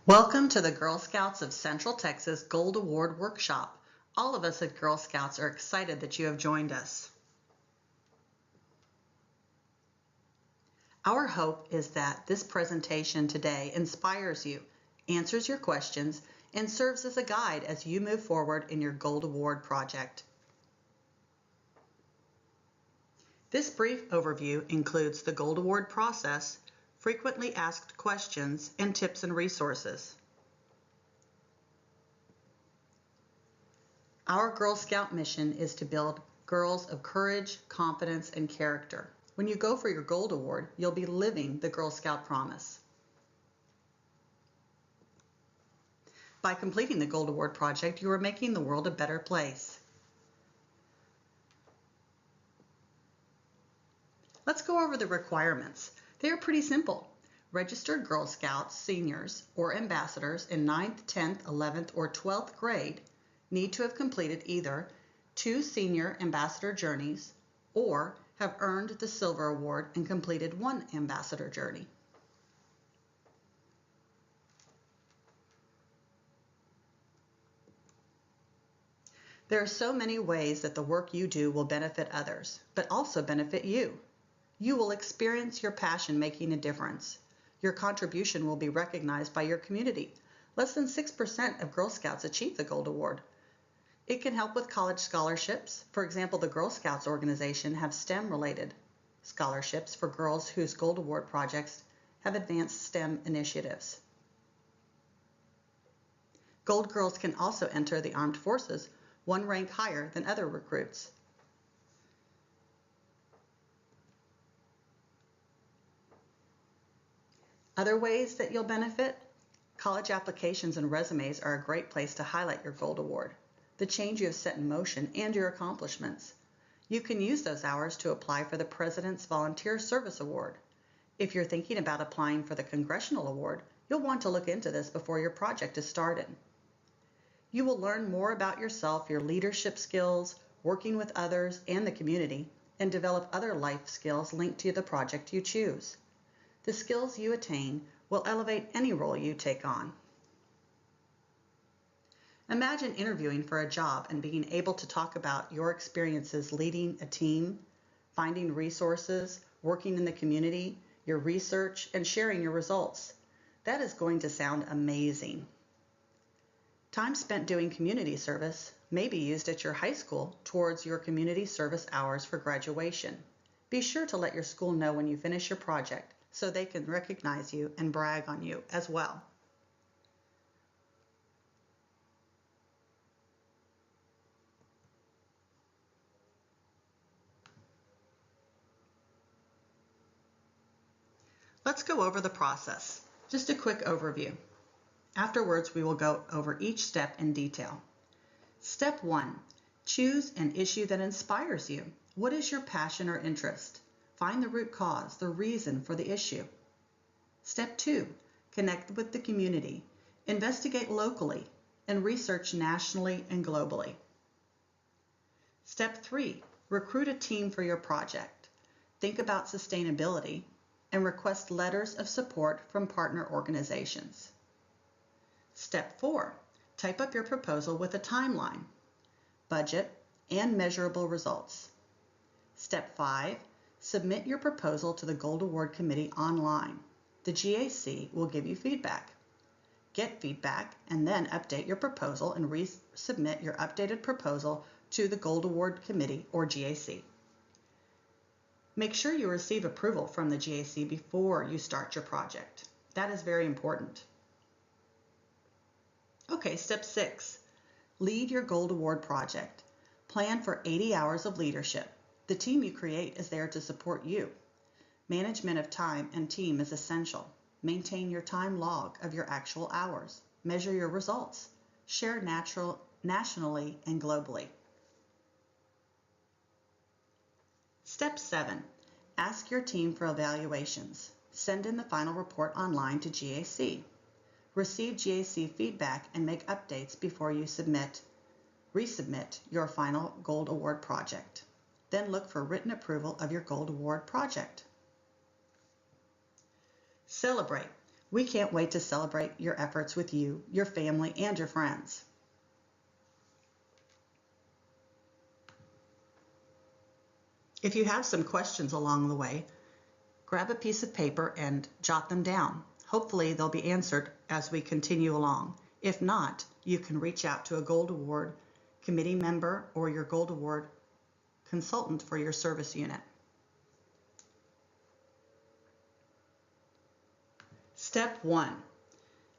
Welcome to the Girl Scouts of Central Texas Gold Award Workshop. All of us at Girl Scouts are excited that you have joined us. Our hope is that this presentation today inspires you, answers your questions, and serves as a guide as you move forward in your Gold Award project. This brief overview includes the Gold Award process, frequently asked questions, and tips and resources. Our Girl Scout mission is to build girls of courage, confidence, and character. When you go for your Gold Award, you'll be living the Girl Scout promise. By completing the Gold Award project, you are making the world a better place. Let's go over the requirements. They are pretty simple. Registered Girl Scouts, seniors, or ambassadors in 9th, 10th, 11th, or 12th grade need to have completed either 2 senior ambassador journeys or have earned the Silver Award and completed 1 ambassador journey. There are so many ways that the work you do will benefit others, but also benefit you. You will experience your passion making a difference. Your contribution will be recognized by your community. Less than 6% of Girl Scouts achieve the Gold Award. It can help with college scholarships. For example, the Girl Scouts organization have STEM-related scholarships for girls whose Gold Award projects have advanced STEM initiatives. Gold girls can also enter the armed forces, 1 rank higher than other recruits. Other ways that you'll benefit: college applications and resumes are a great place to highlight your Gold Award, the change you have set in motion, and your accomplishments. You can use those hours to apply for the President's Volunteer Service Award. If you're thinking about applying for the Congressional Award, you'll want to look into this before your project is started. You will learn more about yourself, your leadership skills, working with others and the community, and develop other life skills linked to the project you choose. The skills you attain will elevate any role you take on. Imagine interviewing for a job and being able to talk about your experiences leading a team, finding resources, working in the community, your research, and sharing your results. That is going to sound amazing. Time spent doing community service may be used at your high school towards your community service hours for graduation. Be sure to let your school know when you finish your project so they can recognize you and brag on you as well. Let's go over the process. Just a quick overview. Afterwards, we will go over each step in detail. Step 1. Choose an issue that inspires you. What is your passion or interest? Find the root cause, the reason for the issue. Step 2. Connect with the community. Investigate locally and research nationally and globally. Step 3. Recruit a team for your project. Think about sustainability and request letters of support from partner organizations. Step 4. Type up your proposal with a timeline, budget, and measurable results. Step 5. Submit your proposal to the Gold Award Committee online. The GAC will give you feedback. Get feedback and then update your proposal and resubmit your updated proposal to the Gold Award Committee or GAC. Make sure you receive approval from the GAC before you start your project. That is very important. Okay, step 6. Lead your Gold Award project. Plan for 80 hours of leadership. The team you create is there to support you. Management of time and team is essential. Maintain your time log of your actual hours. Measure your results. Share nationally and globally. Step 7. Ask your team for evaluations. Send in the final report online to GAC. Receive GAC feedback and make updates before you resubmit your final Gold Award project. Then look for written approval of your Gold Award project. Celebrate. We can't wait to celebrate your efforts with you, your family, and your friends. If you have some questions along the way, grab a piece of paper and jot them down. Hopefully they'll be answered as we continue along. If not, you can reach out to a Gold Award committee member or your Gold Award consultant for your service unit. Step 1.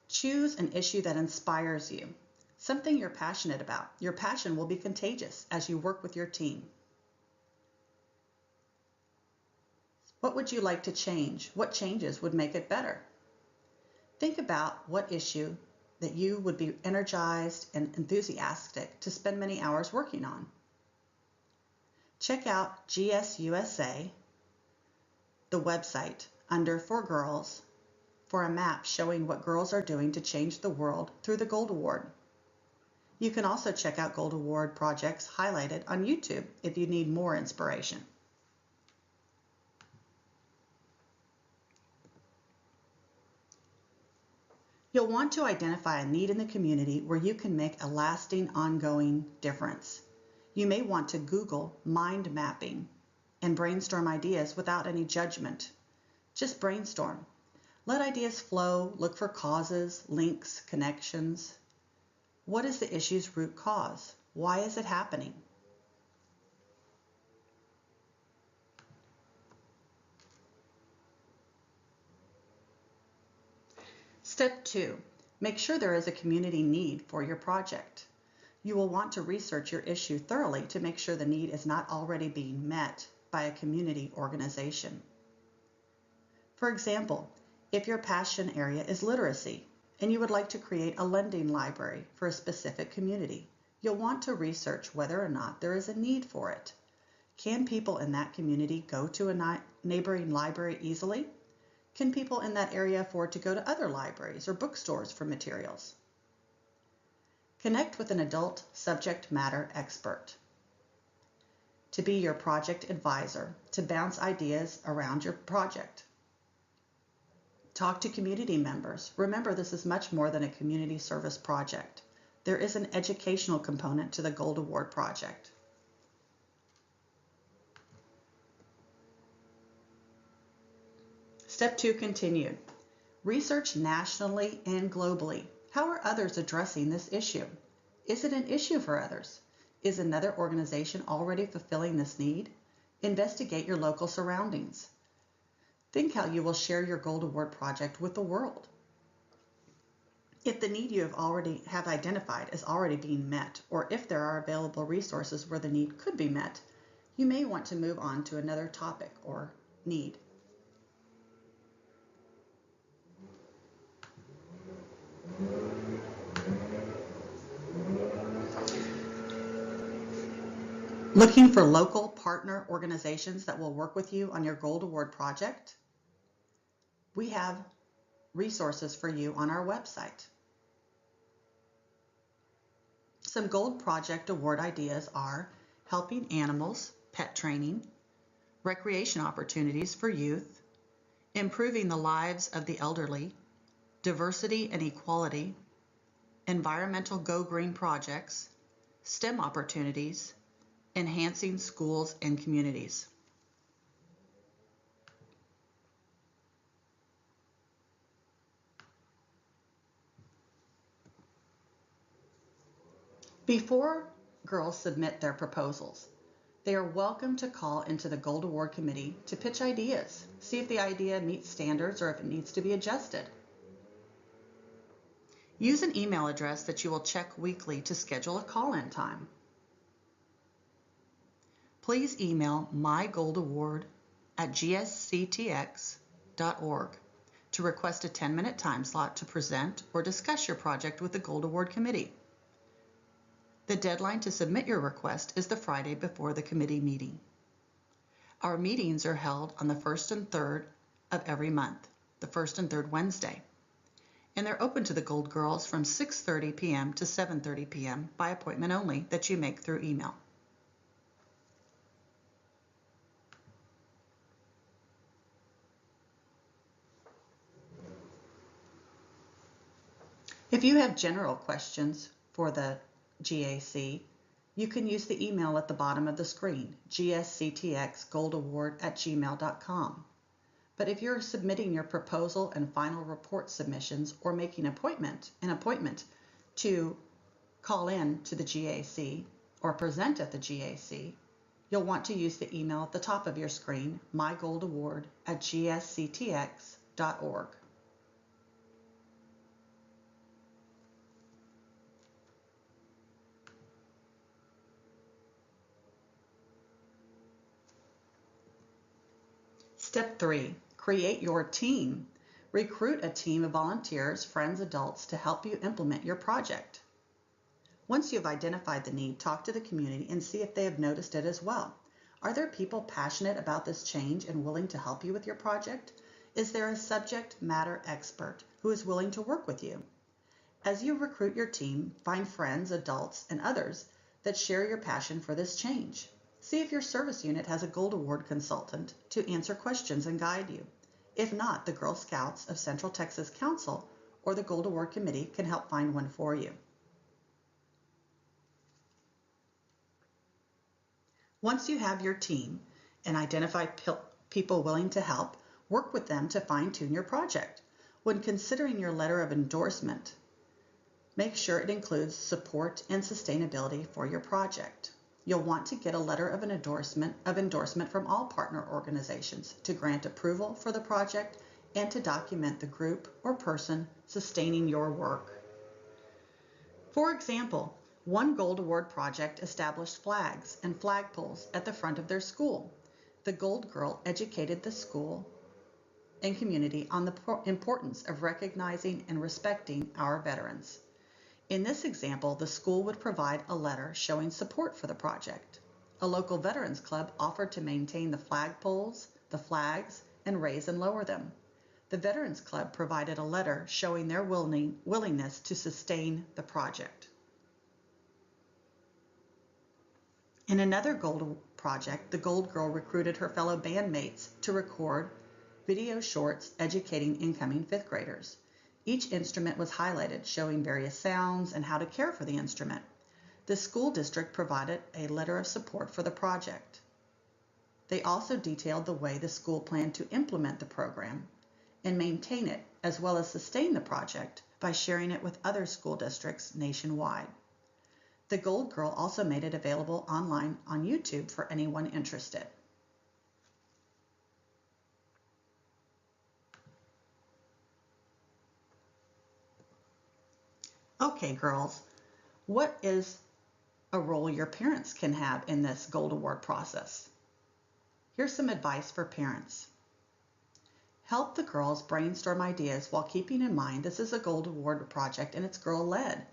Choose an issue that inspires you, something you're passionate about. Your passion will be contagious as you work with your team. What would you like to change? What changes would make it better? Think about what issue that you would be energized and enthusiastic to spend many hours working on. Check out GSUSA, the website, under For Girls for a map showing what girls are doing to change the world through the Gold Award. You can also check out Gold Award projects highlighted on YouTube if you need more inspiration. You'll want to identify a need in the community where you can make a lasting, ongoing difference. You may want to Google mind mapping and brainstorm ideas without any judgment. Just brainstorm. Let ideas flow, look for causes, links, connections. What is the issue's root cause? Why is it happening? Step 2. Make sure there is a community need for your project. You will want to research your issue thoroughly to make sure the need is not already being met by a community organization. For example, if your passion area is literacy and you would like to create a lending library for a specific community, you'll want to research whether or not there is a need for it. Can people in that community go to a neighboring library easily? Can people in that area afford to go to other libraries or bookstores for materials? Connect with an adult subject matter expert to be your project advisor to bounce ideas around your project. Talk to community members. Remember, this is much more than a community service project. There is an educational component to the Gold Award project. Step 2 continued. Research nationally and globally. How are others addressing this issue? Is it an issue for others? Is another organization already fulfilling this need? Investigate your local surroundings. Think how you will share your Gold Award project with the world. If the need you have identified is already being met, or if there are available resources where the need could be met, you may want to move on to another topic or need. Looking for local partner organizations that will work with you on your Gold Award project? We have resources for you on our website. Some Gold Project Award ideas are helping animals, pet training, recreation opportunities for youth, improving the lives of the elderly, diversity and equality, environmental Go Green projects, STEM opportunities, enhancing schools and communities. Before girls submit their proposals, they are welcome to call into the Gold Award Committee to pitch ideas, see if the idea meets standards or if it needs to be adjusted. Use an email address that you will check weekly to schedule a call-in time. Please email mygoldaward@gsctx.org to request a 10-minute time slot to present or discuss your project with the Gold Award Committee. The deadline to submit your request is the Friday before the committee meeting. Our meetings are held on the first and third of every month, the first and third Wednesday, and they're open to the Gold Girls from 6:30 p.m. to 7:30 p.m. by appointment only that you make through email. If you have general questions for the GAC, you can use the email at the bottom of the screen, gsctxgoldaward@gmail.com. But if you're submitting your proposal and final report submissions or making an appointment to call in to the GAC or present at the GAC, you'll want to use the email at the top of your screen, mygoldaward@gsctx.org. Step 3, create your team. Recruit a team of volunteers, friends, adults to help you implement your project. Once you've identified the need, talk to the community and see if they have noticed it as well. Are there people passionate about this change and willing to help you with your project? Is there a subject matter expert who is willing to work with you? As you recruit your team, find friends, adults, and others that share your passion for this change. See if your service unit has a Gold Award consultant to answer questions and guide you. If not, the Girl Scouts of Central Texas Council or the Gold Award Committee can help find one for you. Once you have your team and identify people willing to help, work with them to fine-tune your project. When considering your letter of endorsement, make sure it includes support and sustainability for your project. You'll want to get a letter of endorsement from all partner organizations to grant approval for the project and to document the group or person sustaining your work. For example, one Gold Award project established flags and flagpoles at the front of their school. The Gold Girl educated the school and community on the importance of recognizing and respecting our veterans. In this example, the school would provide a letter showing support for the project. A local veterans club offered to maintain the flagpoles, the flags, and raise and lower them. The Veterans Club provided a letter showing their willingness to sustain the project. In another Gold project, the Gold Girl recruited her fellow bandmates to record video shorts educating incoming fifth graders. Each instrument was highlighted, showing various sounds and how to care for the instrument. The school district provided a letter of support for the project. They also detailed the way the school planned to implement the program and maintain it, as well as sustain the project by sharing it with other school districts nationwide. The Gold Girl also made it available online on YouTube for anyone interested. Okay, girls, what is a role your parents can have in this Gold Award process? Here's some advice for parents. Help the girls brainstorm ideas while keeping in mind this is a Gold Award project and it's girl-led.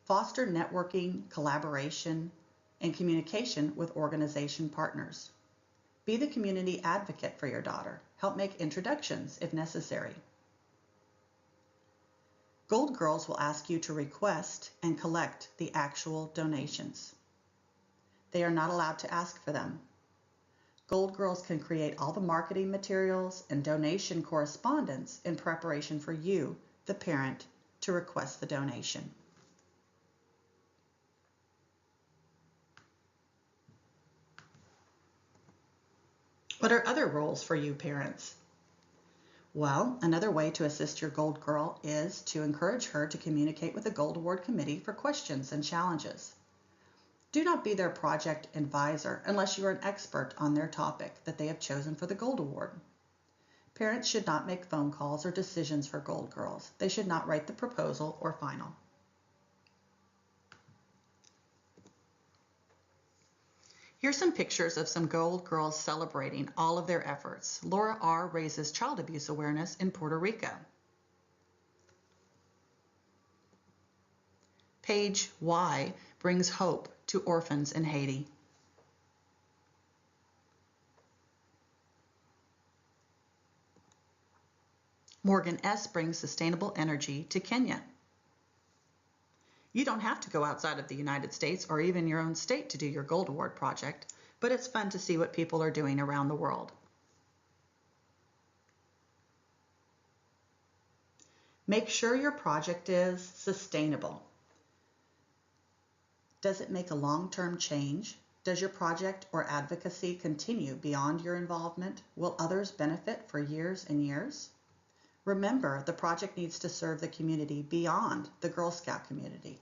Foster networking, collaboration, and communication with organization partners. Be the community advocate for your daughter. Help make introductions if necessary. Gold Girls will ask you to request and collect the actual donations. They are not allowed to ask for them. Gold Girls can create all the marketing materials and donation correspondence in preparation for you, the parent, to request the donation. What are other roles for you parents? Well, another way to assist your Gold Girl is to encourage her to communicate with the Gold Award Committee for questions and challenges. Do not be their project advisor unless you are an expert on their topic that they have chosen for the Gold Award. Parents should not make phone calls or decisions for Gold Girls. They should not write the proposal or final. Here's some pictures of some Gold Girls celebrating all of their efforts. Laura R. raises child abuse awareness in Puerto Rico. Paige Y. brings hope to orphans in Haiti. Morgan S. brings sustainable energy to Kenya. You don't have to go outside of the United States or even your own state to do your Gold Award project, but it's fun to see what people are doing around the world. Make sure your project is sustainable. Does it make a long-term change? Does your project or advocacy continue beyond your involvement? Will others benefit for years and years? Remember, the project needs to serve the community beyond the Girl Scout community.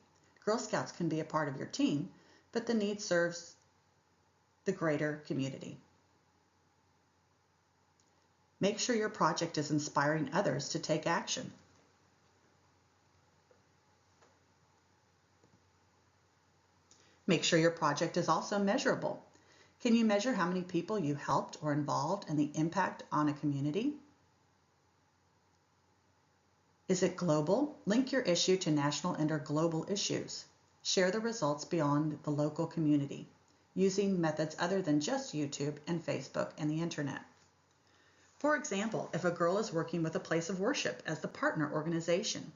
Girl Scouts can be a part of your team, but the need serves the greater community. Make sure your project is inspiring others to take action. Make sure your project is also measurable. Can you measure how many people you helped or involved and the impact on a community? Is it global? Link your issue to national and/or global issues. Share the results beyond the local community, using methods other than just YouTube and Facebook and the internet. For example, if a girl is working with a place of worship as the partner organization,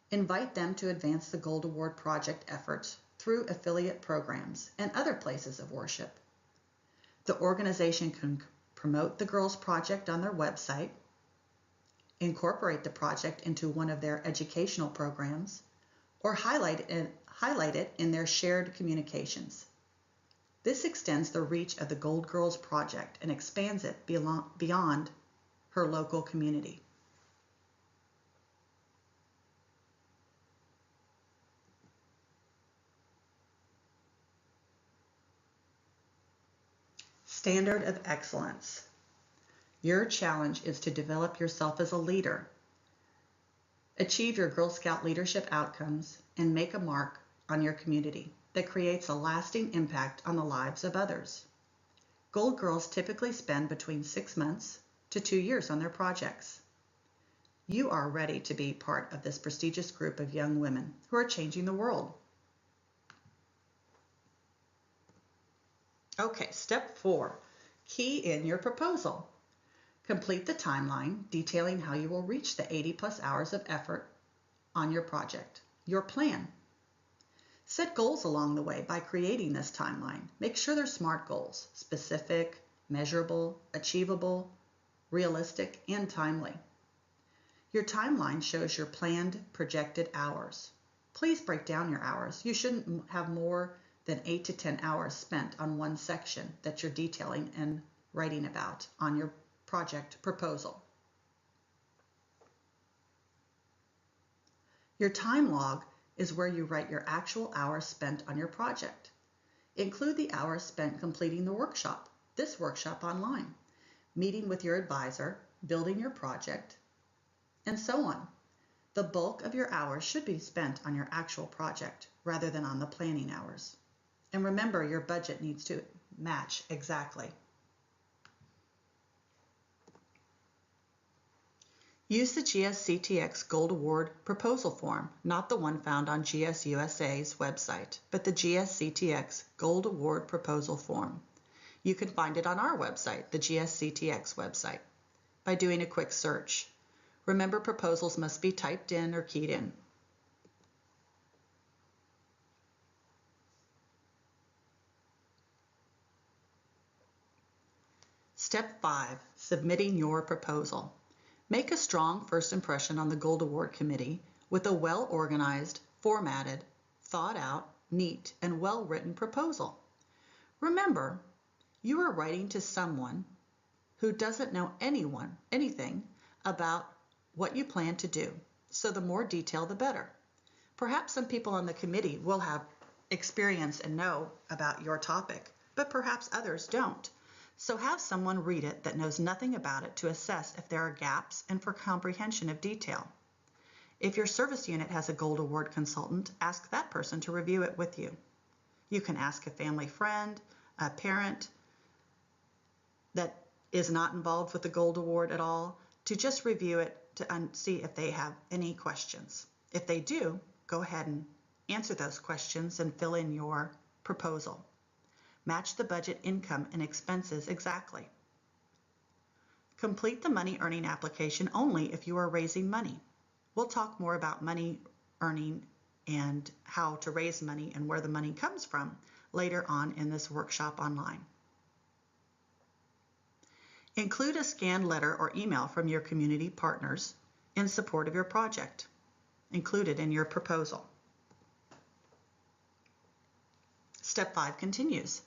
invite them to advance the Gold Award project efforts through affiliate programs and other places of worship. The organization can promote the girls' project on their website, incorporate the project into one of their educational programs, or highlight it in their shared communications. This extends the reach of the Gold Girls project and expands it beyond her local community. Standard of excellence. Your challenge is to develop yourself as a leader, achieve your Girl Scout leadership outcomes, and make a mark on your community that creates a lasting impact on the lives of others. Gold Girls typically spend between 6 months to 2 years on their projects. You are ready to be part of this prestigious group of young women who are changing the world. Okay, step 4, key in your proposal. Complete the timeline detailing how you will reach the 80+ hours of effort on your project, your plan. Set goals along the way by creating this timeline. Make sure they're SMART goals, specific, measurable, achievable, realistic, and timely. Your timeline shows your planned projected hours. Please break down your hours. You shouldn't have more than 8 to 10 hours spent on one section that you're detailing and writing about on your project proposal. Your time log is where you write your actual hours spent on your project. Include the hours spent completing the workshop, this workshop online, meeting with your advisor, building your project, and so on. The bulk of your hours should be spent on your actual project rather than on the planning hours. And remember, your budget needs to match exactly. Use the GSCTX Gold Award proposal form, not the one found on GSUSA's website, but the GSCTX Gold Award proposal form. You can find it on our website, the GSCTX website, by doing a quick search. Remember, proposals must be typed in or keyed in. Step 5, submitting your proposal. Make a strong first impression on the Gold Award Committee with a well-organized, formatted, thought-out, neat, and well-written proposal. Remember, you are writing to someone who doesn't know anything about what you plan to do, so the more detail, the better. Perhaps some people on the committee will have experience and know about your topic, but perhaps others don't. So have someone read it that knows nothing about it to assess if there are gaps and for comprehension of detail. If your service unit has a Gold Award consultant, ask that person to review it with you. You can ask a family friend, a parent that is not involved with the Gold Award at all, to just review it to see if they have any questions. If they do, go ahead and answer those questions and fill in your proposal. Match the budget income and expenses exactly. Complete the money earning application only if you are raising money. We'll talk more about money earning and how to raise money and where the money comes from later on in this workshop online. Include a scanned letter or email from your community partners in support of your project included in your proposal. Step 5 continues.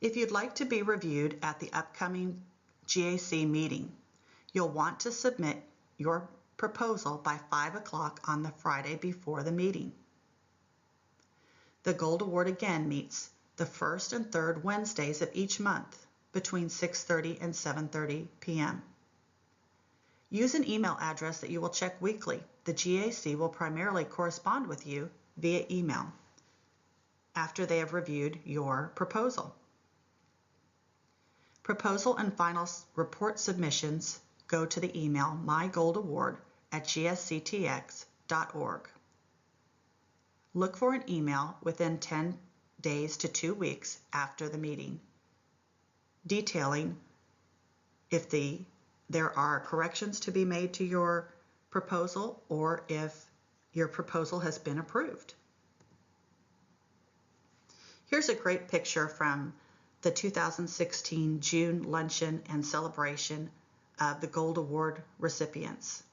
If you'd like to be reviewed at the upcoming GAC meeting, you'll want to submit your proposal by 5 o'clock on the Friday before the meeting. The Gold Award again meets the first and third Wednesdays of each month between 6:30 and 7:30 p.m. Use an email address that you will check weekly. The GAC will primarily correspond with you via email after they have reviewed your proposal. Proposal and final report submissions go to the email mygoldaward@gsctx.org. Look for an email within 10 days to 2 weeks after the meeting, detailing if there are corrections to be made to your proposal or if your proposal has been approved. Here's a great picture from the 2016 June luncheon and celebration of the Gold Award recipients.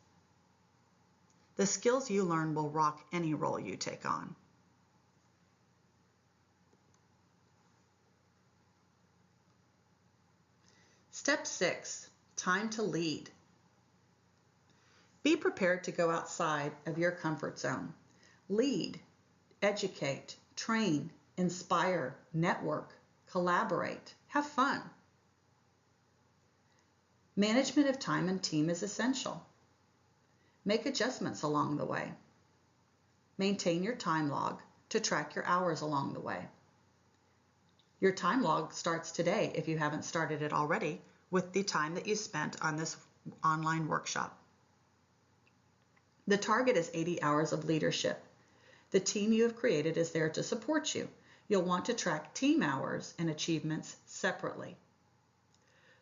The skills you learn will rock any role you take on. Step 6, time to lead. Be prepared to go outside of your comfort zone. Lead, educate, train, inspire, network, collaborate, have fun. Management of time and team is essential. Make adjustments along the way. Maintain your time log to track your hours along the way. Your time log starts today, if you haven't started it already, with the time that you spent on this online workshop. The target is 80 hours of leadership. The team you have created is there to support you. You'll want to track team hours and achievements separately.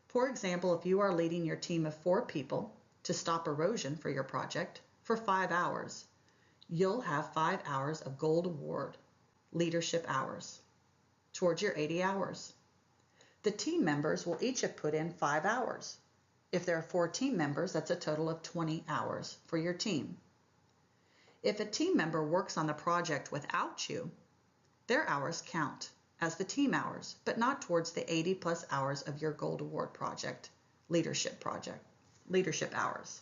For example, if you are leading your team of 4 people to stop erosion for your project for 5 hours, you'll have 5 hours of Gold Award leadership hours towards your 80 hours. The team members will each have put in 5 hours. If there are 4 team members, that's a total of 20 hours for your team. If a team member works on the project without you, their hours count as the team hours, but not towards the 80 plus hours of your Gold Award leadership hours.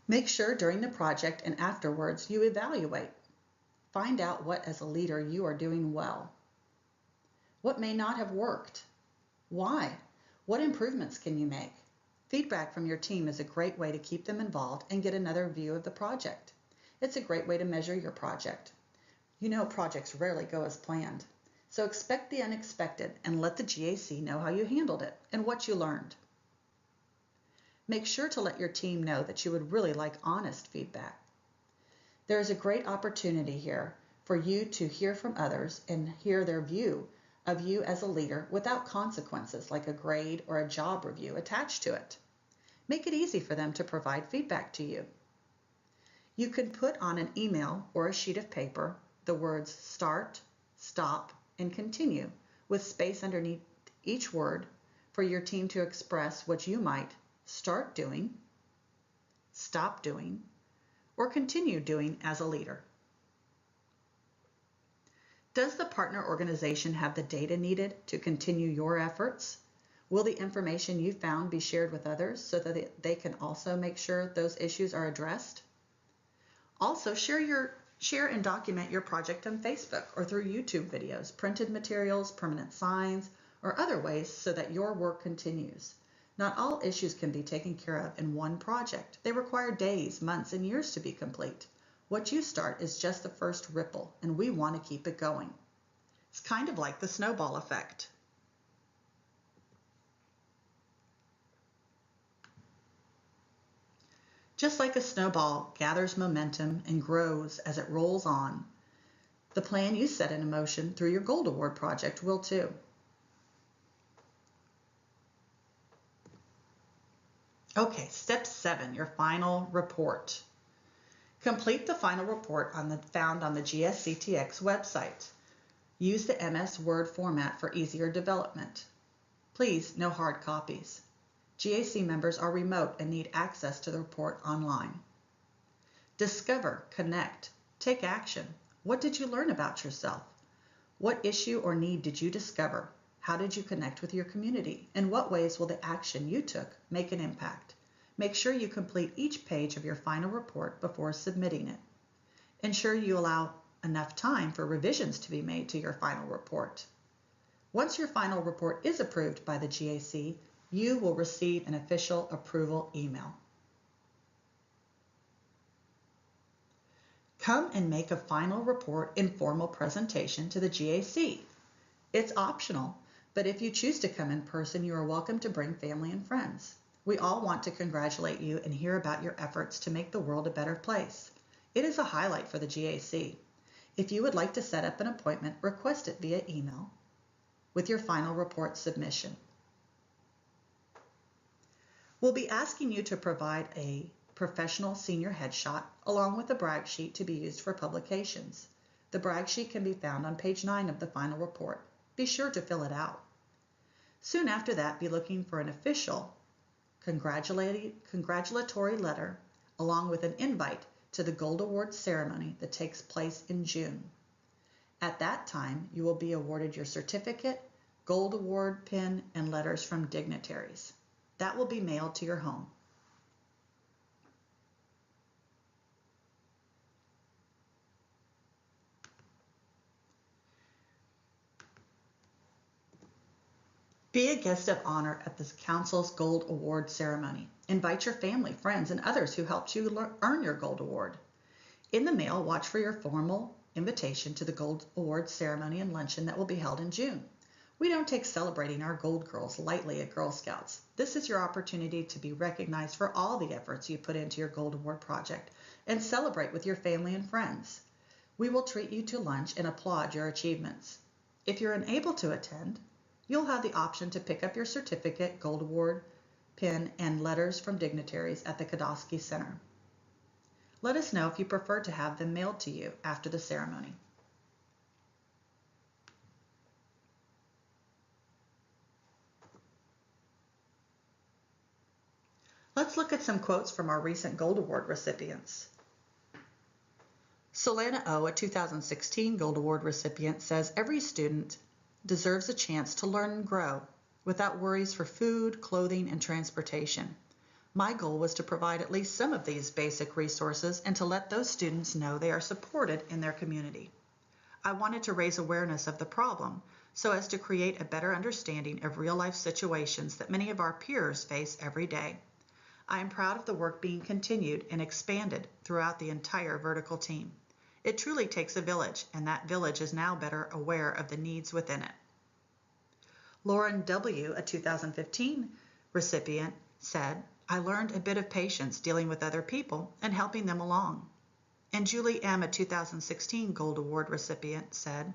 Make sure during the project and afterwards you evaluate. Find out what as a leader you are doing well. What may not have worked? Why? What improvements can you make? Feedback from your team is a great way to keep them involved and get another view of the project. It's a great way to measure your project. You know projects rarely go as planned, so expect the unexpected and let the GAC know how you handled it and what you learned. Make sure to let your team know that you would really like honest feedback. There is a great opportunity here for you to hear from others and hear their view of you as a leader without consequences like a grade or a job review attached to it. Make it easy for them to provide feedback to you. You can put on an email or a sheet of paper the words start, stop, and continue with space underneath each word for your team to express what you might start doing, stop doing, or continue doing as a leader. Does the partner organization have the data needed to continue your efforts? Will the information you found be shared with others so that they can also make sure those issues are addressed? Also, share and document your project on Facebook or through YouTube videos, printed materials, permanent signs, or other ways so that your work continues. Not all issues can be taken care of in one project. They require days, months, and years to be complete. What you start is just the first ripple, and we want to keep it going. It's kind of like the snowball effect. Just like a snowball gathers momentum and grows as it rolls on, the plan you set in motion through your Gold Award project will too. Okay, step 7, your final report. Complete the final report found on the GSCTX website. Use the MS Word format for easier development. Please, no hard copies. GAC members are remote and need access to the report online. Discover, connect, take action. What did you learn about yourself? What issue or need did you discover? How did you connect with your community? In what ways will the action you took make an impact? Make sure you complete each page of your final report before submitting it. Ensure you allow enough time for revisions to be made to your final report. Once your final report is approved by the GAC, you will receive an official approval email. Come and make a final report informal presentation to the GAC. It's optional, but if you choose to come in person, you are welcome to bring family and friends. We all want to congratulate you and hear about your efforts to make the world a better place. It is a highlight for the GAC. If you would like to set up an appointment, request it via email with your final report submission. We'll be asking you to provide a professional senior headshot along with a brag sheet to be used for publications. The brag sheet can be found on page 9 of the final report. Be sure to fill it out. Soon after that, be looking for an official congratulatory letter along with an invite to the Gold Award ceremony that takes place in June. At that time, you will be awarded your certificate, Gold Award pin, and letters from dignitaries. That will be mailed to your home. Be a guest of honor at the Council's Gold Award ceremony. Invite your family, friends, and others who helped you earn your Gold Award. In the mail, watch for your formal invitation to the Gold Award ceremony and luncheon that will be held in June. We don't take celebrating our Gold Girls lightly at Girl Scouts. This is your opportunity to be recognized for all the efforts you put into your Gold Award project and celebrate with your family and friends. We will treat you to lunch and applaud your achievements. If you're unable to attend, you'll have the option to pick up your certificate, Gold Award pin, and letters from dignitaries at the Kodosky Center. Let us know if you prefer to have them mailed to you after the ceremony. Let's look at some quotes from our recent Gold Award recipients. Solana O, a 2016 Gold Award recipient, says every student deserves a chance to learn and grow without worries for food, clothing, and transportation. My goal was to provide at least some of these basic resources and to let those students know they are supported in their community. I wanted to raise awareness of the problem so as to create a better understanding of real-life situations that many of our peers face every day. I am proud of the work being continued and expanded throughout the entire vertical team. It truly takes a village, and that village is now better aware of the needs within it. Lauren W., a 2015 recipient, said, I learned a bit of patience dealing with other people and helping them along. And Julie M., a 2016 Gold Award recipient, said,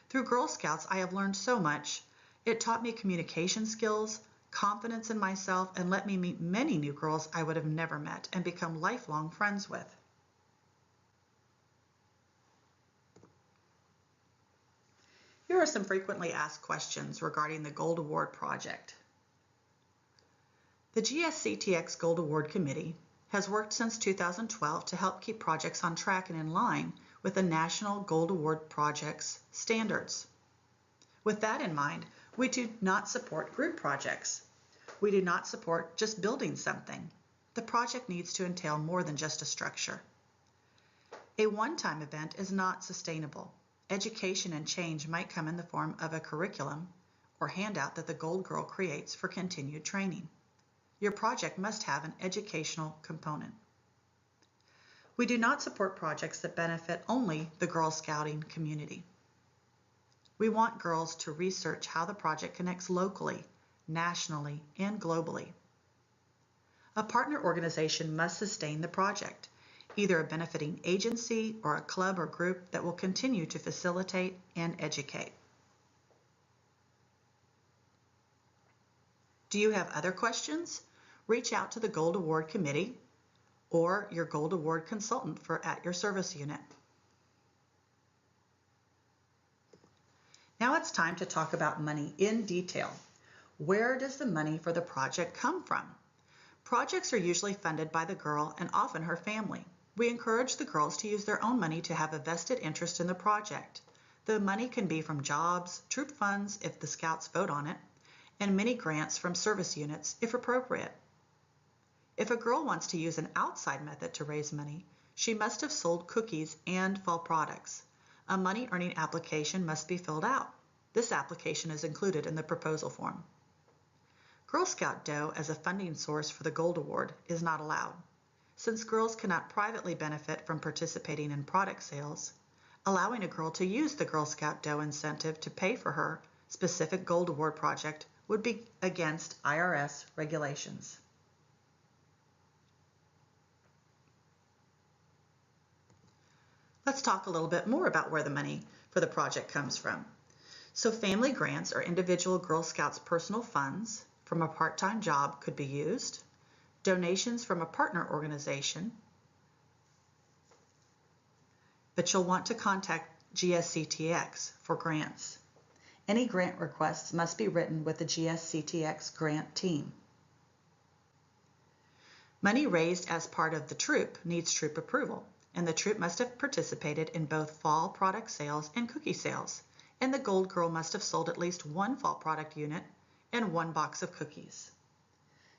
through Girl Scouts, I have learned so much. It taught me communication skills, confidence in myself, and let me meet many new girls I would have never met and become lifelong friends with. Here are some frequently asked questions regarding the Gold Award project. The GSCTX Gold Award Committee has worked since 2012 to help keep projects on track and in line with the National Gold Award Project's standards. With that in mind, we do not support group projects. We do not support just building something. The project needs to entail more than just a structure. A one-time event is not sustainable. Education and change might come in the form of a curriculum or handout that the Gold Girl creates for continued training. Your project must have an educational component. We do not support projects that benefit only the Girl Scouting community. We want girls to research how the project connects locally, nationally, and globally. A partner organization must sustain the project, either a benefiting agency or a club or group that will continue to facilitate and educate. Do you have other questions? Reach out to the Gold Award Committee or your Gold Award consultant at your service unit. Now it's time to talk about money in detail. Where does the money for the project come from? Projects are usually funded by the girl and often her family. We encourage the girls to use their own money to have a vested interest in the project. The money can be from jobs, troop funds if the scouts vote on it, and many grants from service units if appropriate. If a girl wants to use an outside method to raise money, she must have sold cookies and fall products. A money earning application must be filled out. This application is included in the proposal form. Girl Scout dough as a funding source for the Gold Award is not allowed. Since girls cannot privately benefit from participating in product sales, allowing a girl to use the Girl Scout dough incentive to pay for her specific Gold Award project would be against IRS regulations. Let's talk a little bit more about where the money for the project comes from. So family grants or individual Girl Scouts personal funds from a part-time job could be used. Donations from a partner organization, but you'll want to contact GSCTX for grants. Any grant requests must be written with the GSCTX grant team. Money raised as part of the troop needs troop approval, and the troop must have participated in both fall product sales and cookie sales, and the Gold Girl must have sold at least one fall product unit and one box of cookies.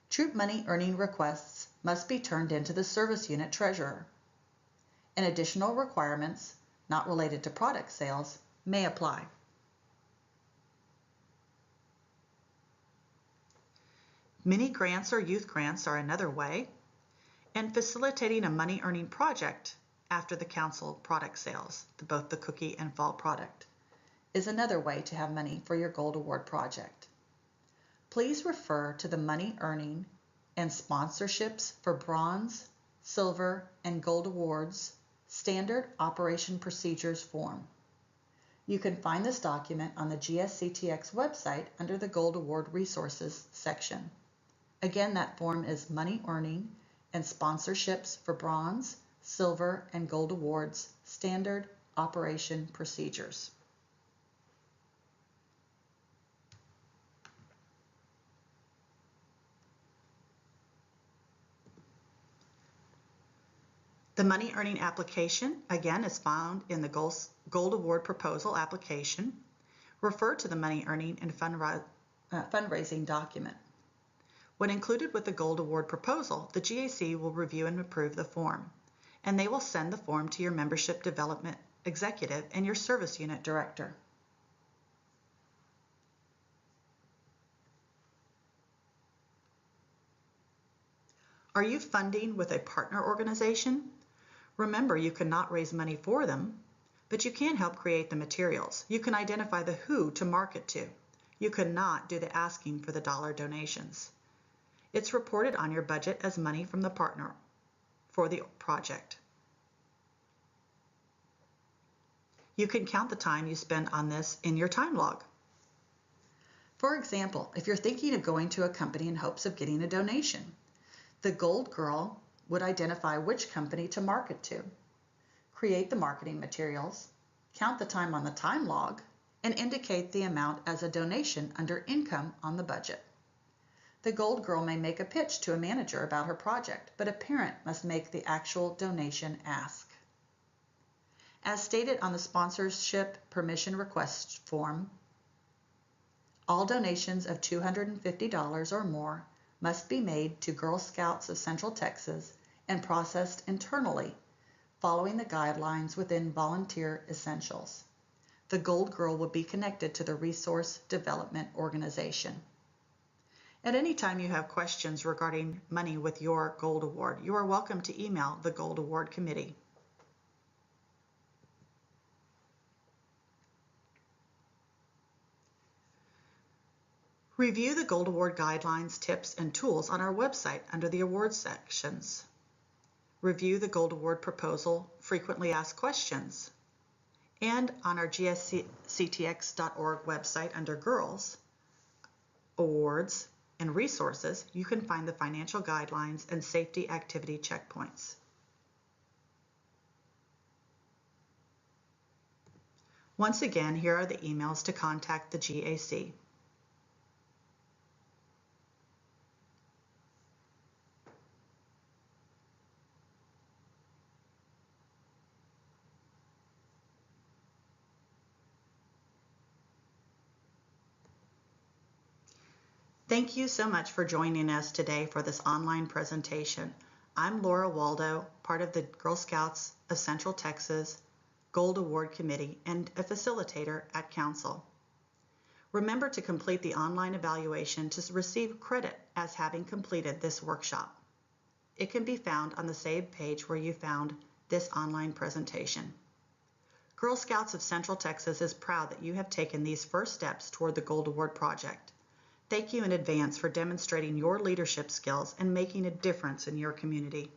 Troop money earning requests must be turned into the service unit treasurer. And additional requirements, not related to product sales, may apply. Mini grants or youth grants are another way, and facilitating a money earning project after the council product sales, both the cookie and fall product, is another way to have money for your Gold Award project. Please refer to the money earning and sponsorships for bronze, silver, and gold awards standard operation procedures form. You can find this document on the GSCTX website under the Gold Award Resources section. Again, that form is money earning and sponsorships for bronze, silver, and gold awards standard operation procedures. The money earning application, again, is found in the Gold Award proposal application. Refer to the money earning and fundraising document. When included with the Gold Award proposal, the GAC will review and approve the form, and they will send the form to your membership development executive and your service unit director. Are you funding with a partner organization? Remember, you cannot raise money for them, but you can help create the materials. You can identify the who to market to. You cannot do the asking for the dollar donations. It's reported on your budget as money from the partner for the project. You can count the time you spend on this in your time log. For example, if you're thinking of going to a company in hopes of getting a donation, the Gold Girl would identify which company to market to, create the marketing materials, count the time on the time log, and indicate the amount as a donation under income on the budget. The Gold Girl may make a pitch to a manager about her project, but a parent must make the actual donation ask. As stated on the sponsorship permission request form, all donations of $250 or more must be made to Girl Scouts of Central Texas and processed internally, following the guidelines within Volunteer Essentials. The Gold Girl will be connected to the Resource Development Organization. At any time you have questions regarding money with your Gold Award, you are welcome to email the Gold Award Committee. Review the Gold Award guidelines, tips, and tools on our website under the awards sections. Review the Gold Award proposal, frequently asked questions, and on our gsctx.org website under Girls, Awards, and Resources, you can find the financial guidelines and safety activity checkpoints. Once again, here are the emails to contact the GAC. Thank you so much for joining us today for this online presentation. I'm Laura Waldo, part of the Girl Scouts of Central Texas Gold Award Committee and a facilitator at Council. Remember to complete the online evaluation to receive credit as having completed this workshop. It can be found on the saved page where you found this online presentation. Girl Scouts of Central Texas is proud that you have taken these first steps toward the Gold Award project. Thank you in advance for demonstrating your leadership skills and making a difference in your community.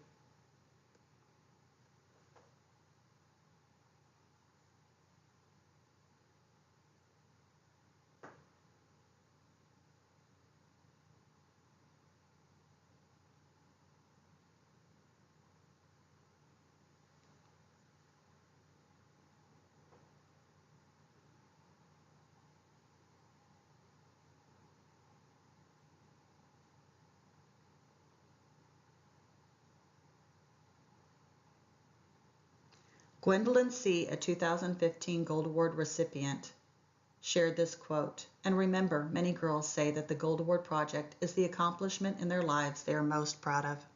Gwendolyn C., a 2015 Gold Award recipient, shared this quote, "And remember, many girls say that the Gold Award project is the accomplishment in their lives they are most proud of."